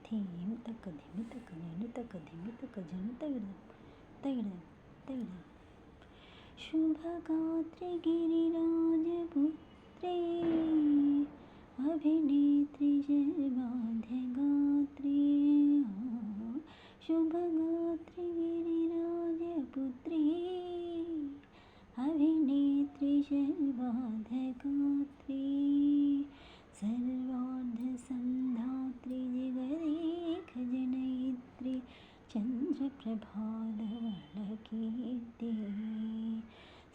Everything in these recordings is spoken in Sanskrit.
ధీం తక ధిమి తక నిను తక ధిమి తక జను తైడం తైడం తైడం शुभगात्रि गिरिराजपुत्रे अभिनेत्री जयबाध्यगात्री शुभगात्रि गिरिराजपुत्री अभिनेत्री जयबाध्यगात्री सर्वार्धसन्धात्री जगदेकजनयित्री चन्द्रप्रभाधवलकीर्ति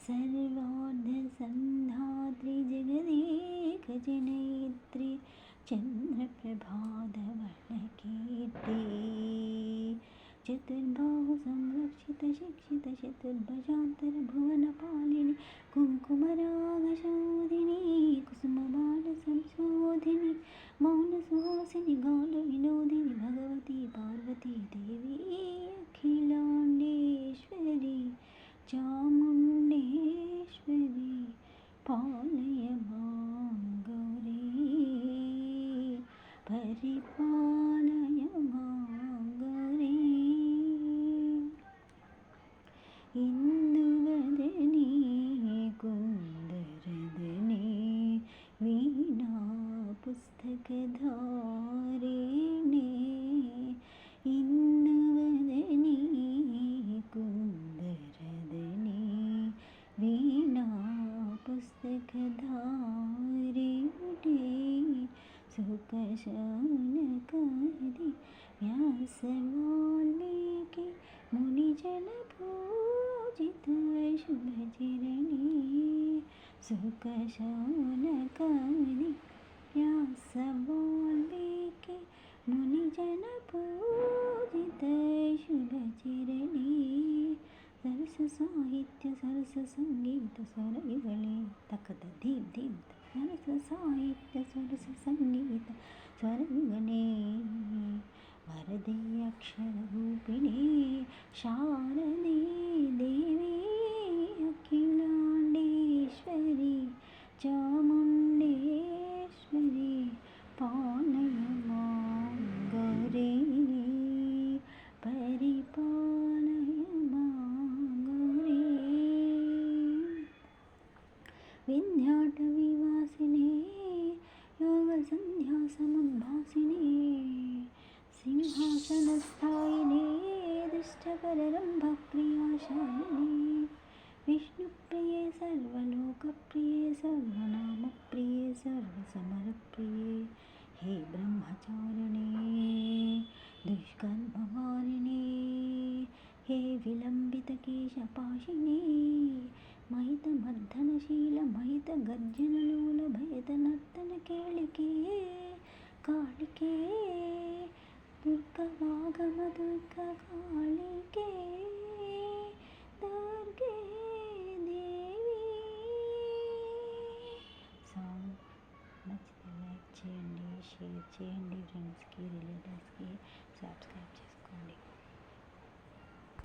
सर्वार्धसन्धात्री जगदेकजनयित्री चन्द्रप्रभाधवलकीर्ति चतुर्बाहु संरक्षित शिक्षित चतुर्भुजान्तरभुवनपालिनी कुङ्कुमरागशोधिनी कुसुमबालसंशोधिनी मौनसुहासिनी गानविनोदिनी भगवती पार्वती देवी अखिलाण्डेश्वरी चामुण्डेश्वरी पालय मां गौरी परिपालय मां गौरी इन्दुवदनी कुन्दरदनी वीणा पुस्तकधारिणी इन्दुवदनी कुन्दरदनी वीणा पुस्तकधारिणी सुखशौनकादि व्यासवाल्मीकि मुनिजनपूजित शुभचरिणी सुखशौनकादि व्यासवाल्मीकि मुनिजनपूजित शुभचरिणी सरससाहित्य सरससङ्गीत स्वरयुगले तकद धीं धीं सरससाहित्य सरससङ्गीत स्वरयुगले वरदे अक्षररूपिणी शारदे देवी अखिलाण्डेश्वरी चामुण्डेश्वरी पालय मां गौरी परिपालय मां गौरी विद्याटवीवासिने योगसन्ध्यासमुद्भासिने सिंहासनस्थायिने दुष्टकररम्भप्रियाशालिने विष्णुप्रिये सर्वलोकप्रिये सर्वनामप्रिये सर्वसमरप्रिये हे ब्रह्मचारिणे दुष्कर्मवारिणे हे विलम्बितकेशपाशिने महितमर्दनशील महितगर्जनलोल भयदनर्दनकेलिके कालिके दुर्गवागमदुर्गकालिके दुर्गे देवी సాంగ్ నచ్చితే లైక్ చేయండి, షేర్ చేయండి, ఫ్రెండ్స్కి రిలేటివ్స్కి సబ్స్క్రైబ్ చేసుకోండి.